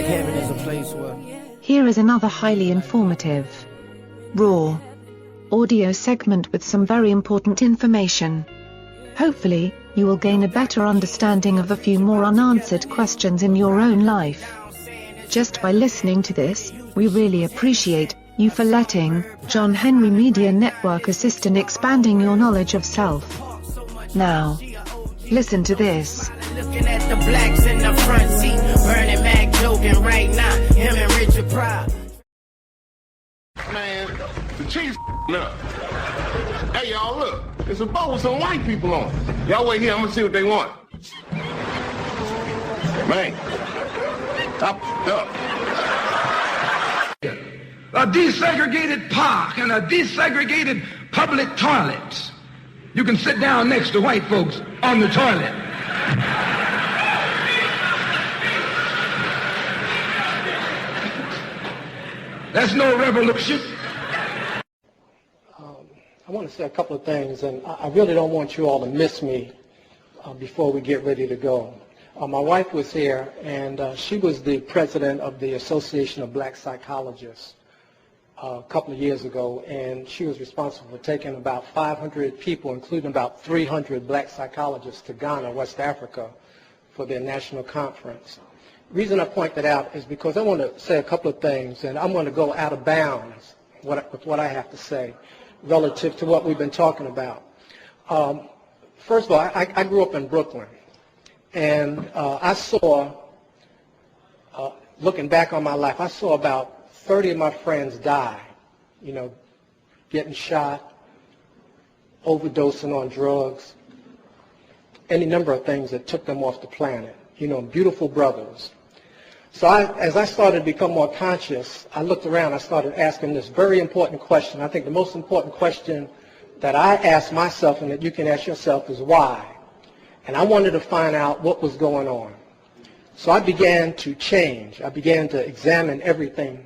heaven is a place where... Here is another highly informative, raw audio segment with some very important information. Hopefully, you will gain a better understanding of a few more unanswered questions in your own life. Just by listening to this, we really appreciate you for letting John Henry Media Network assist in expanding your knowledge of self. Now, listen to this. Looking at the blacks in the front seat, Bernie Mac joking right now, him and Richard Pryor. Man, the chief's up. Hey, y'all, look. It's a boat with some white people on it. Y'all wait here. I'm going to see what they want. Man. Up. A desegregated park and a desegregated public toilets. You can sit down next to white folks on the toilet. That's no revolution. I want to say a couple of things, and I really don't want you all to miss me before we get ready to go. My wife was here, and she was the president of the Association of Black Psychologists a couple of years ago, and she was responsible for taking about 500 people, including about 300 black psychologists, to Ghana, West Africa, for their national conference. The reason I point that out is because I want to say a couple of things, and I'm going to go out of bounds with what I have to say relative to what we've been talking about. First of all, I grew up in Brooklyn, and I saw, looking back on my life, I saw about 30 of my friends die, you know, getting shot, overdosing on drugs, any number of things that took them off the planet, you know, beautiful brothers. So as I started to become more conscious, I looked around, I started asking this very important question. I think the most important question that I ask myself and that you can ask yourself is why? And I wanted to find out what was going on. So I began to change. I began to examine everything.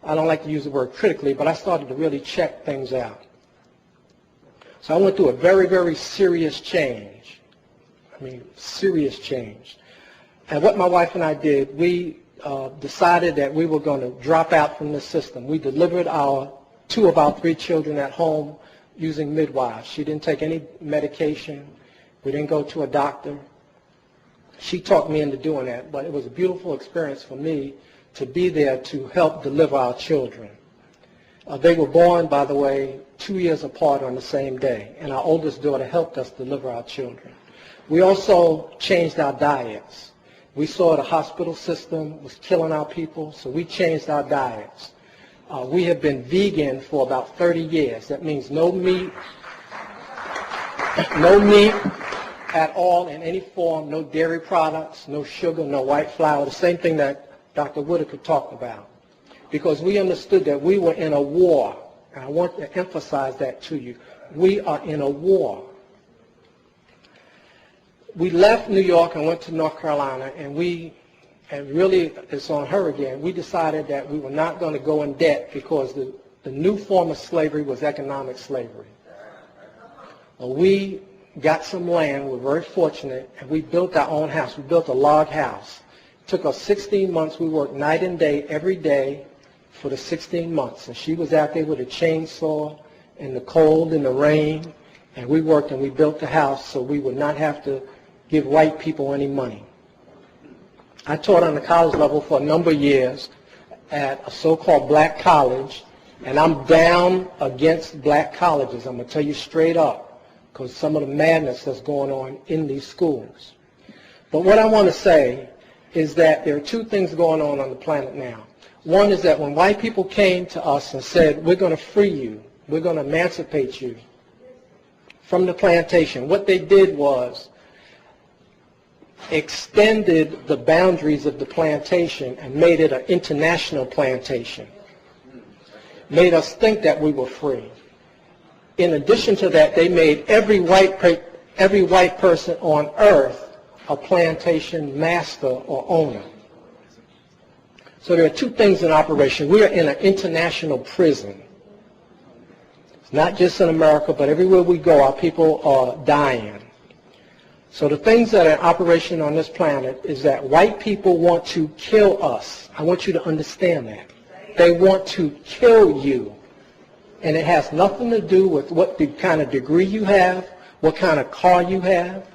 I don't like to use the word critically, but I started to really check things out. So I went through a very, very serious change. I mean, serious change. And what my wife and I did, we decided that we were going to drop out from the system. We delivered two of our 3 children at home using midwives. She didn't take any medication. We didn't go to a doctor. She talked me into doing that, but it was a beautiful experience for me to be there to help deliver our children. They were born, by the way, 2 years apart on the same day, and our oldest daughter helped us deliver our children. We also changed our diets. We saw the hospital system was killing our people, so we changed our diets. We have been vegan for about 30 years. That means no meat at all in any form, no dairy products, no sugar, no white flour, the same thing that Dr. Whitaker talked about. Because we understood that we were in a war, and I want to emphasize that to you. We are in a war. We left New York and went to North Carolina, and really it's on her again, we decided that we were not going to go in debt because the new form of slavery was economic slavery. We got some land, we're very fortunate, and we built our own house. We built a log house. It took us 16 months. We worked night and day, every day for the 16 months. And she was out there with a chainsaw in the cold and the rain, and we worked and we built the house so we would not have to give white people any money. I taught on the college level for a number of years at a so-called black college, and I'm down against black colleges. I'm going to tell you straight up, because some of the madness that's going on in these schools. But what I want to say is that there are 2 things going on the planet now. One is that when white people came to us and said, we're going to free you, we're going to emancipate you from the plantation, what they did was extended the boundaries of the plantation and made it an international plantation. Made us think that we were free. In addition to that, they made every white person on earth a plantation master or owner. So there are 2 things in operation. We are in an international prison. It's not just in America, but everywhere we go, our people are dying. So the things that are in operation on this planet is that white people want to kill us. I want you to understand that. They want to kill you. And it has nothing to do with what kind of degree you have, what kind of car you have,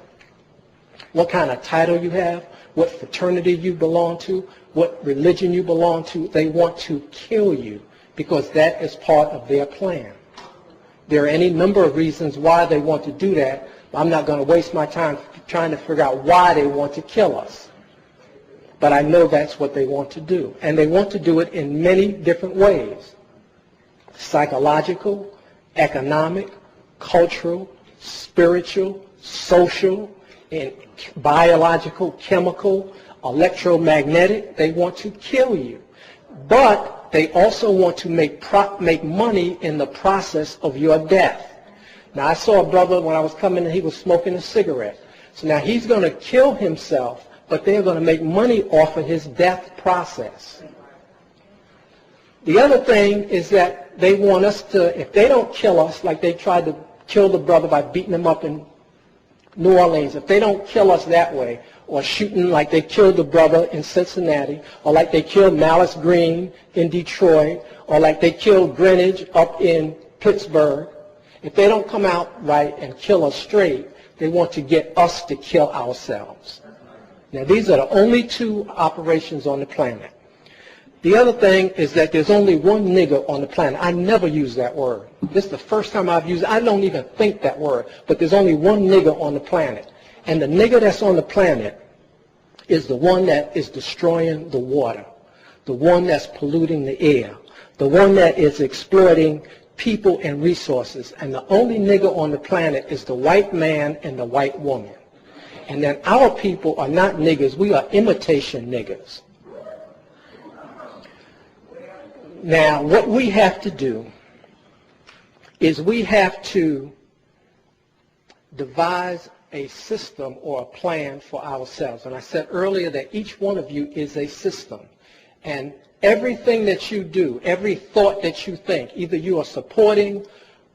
what kind of title you have, what fraternity you belong to, what religion you belong to. They want to kill you because that is part of their plan. There are any number of reasons why they want to do that. I'm not going to waste my time trying to figure out why they want to kill us. But I know that's what they want to do. And they want to do it in many different ways. Psychological, economic, cultural, spiritual, social, and biological, chemical, electromagnetic. They want to kill you. But they also want to make money in the process of your death. Now, I saw a brother when I was coming in, he was smoking a cigarette. So now he's going to kill himself, but they're going to make money off of his death process. The other thing is that they want us to, if they don't kill us, like they tried to kill the brother by beating him up in New Orleans, if they don't kill us that way, or shooting like they killed the brother in Cincinnati, or like they killed Malice Green in Detroit, or like they killed Greenwich up in Pittsburgh, if they don't come out right and kill us straight, they want to get us to kill ourselves. Now, these are the only two operations on the planet. The other thing is that there's only one nigger on the planet. I never use that word. This is the first time I've used it. I don't even think that word. But there's only one nigger on the planet. And the nigger that's on the planet is the one that is destroying the water, the one that's polluting the air, the one that is exploiting people and resources. And the only nigger on the planet is the white man and the white woman. And then our people are not niggers. We are imitation niggers. Now, what we have to do is we have to devise a system or a plan for ourselves. And I said earlier that each one of you is a system. And everything that you do, every thought that you think, either you are supporting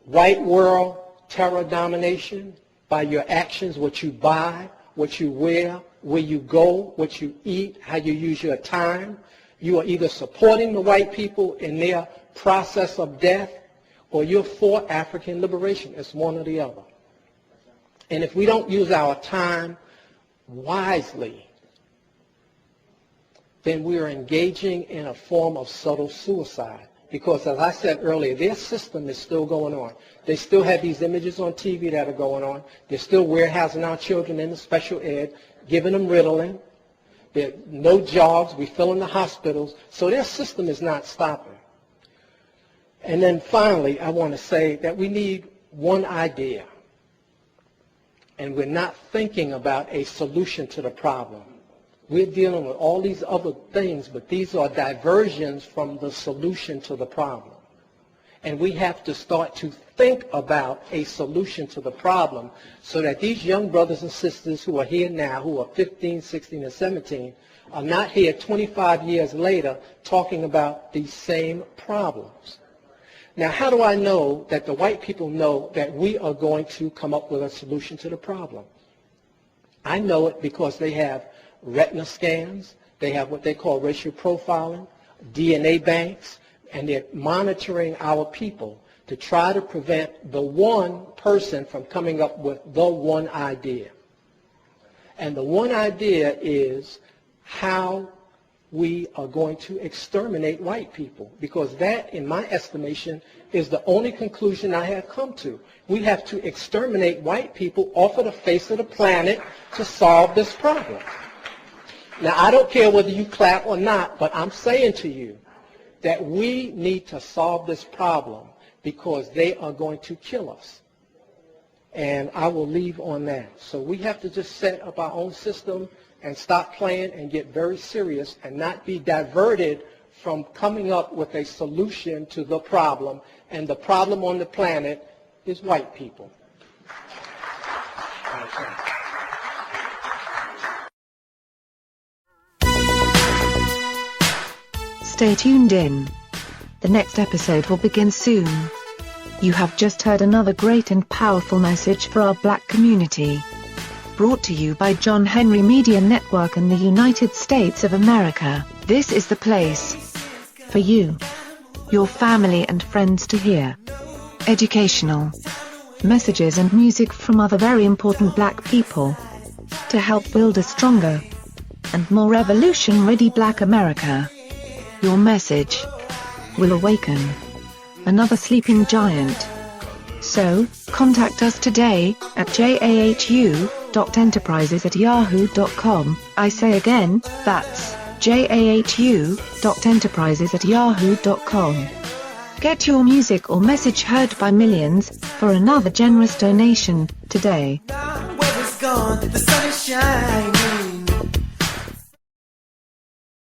white world terror domination by your actions, what you buy, what you wear, where you go, what you eat, how you use your time. You are either supporting the white people in their process of death, or you're for African liberation. It's one or the other. And if we don't use our time wisely, then we are engaging in a form of subtle suicide. Because as I said earlier, their system is still going on. They still have these images on TV that are going on. They're still warehousing our children in the special ed, giving them Ritalin. There are no jobs. We fill in the hospitals. So their system is not stopping. And then finally, I want to say that we need one idea. And we're not thinking about a solution to the problem. We're dealing with all these other things, but these are diversions from the solution to the problem. And we have to start to think about a solution to the problem so that these young brothers and sisters who are here now, who are 15, 16, and 17, are not here 25 years later talking about these same problems. Now, how do I know that the white people know that we are going to come up with a solution to the problem? I know it because they have retina scans, they have what they call racial profiling, DNA banks, and they're monitoring our people to try to prevent the one person from coming up with the one idea. And the one idea is how we are going to exterminate white people, because that, in my estimation, is the only conclusion I have come to. We have to exterminate white people off of the face of the planet to solve this problem. Now, I don't care whether you clap or not, but I'm saying to you that we need to solve this problem because they are going to kill us. And I will leave on that. So we have to just set up our own system and stop playing and get very serious and not be diverted from coming up with a solution to the problem. And the problem on the planet is white people. Stay tuned in. The next episode will begin soon. You have just heard another great and powerful message for our black community. brought to you by John Henry Media Network in the United States of America. This is the place for you, your family and friends to hear educational messages and music from other very important black people to help build a stronger and more revolution-ready Black America. Your message will awaken another sleeping giant. So, contact us today at jahu.enterprises@yahoo.com. I say again, that's jahu.enterprises@yahoo.com. Get your music or message heard by millions for another generous donation today. Weather's gone, the sun is shining.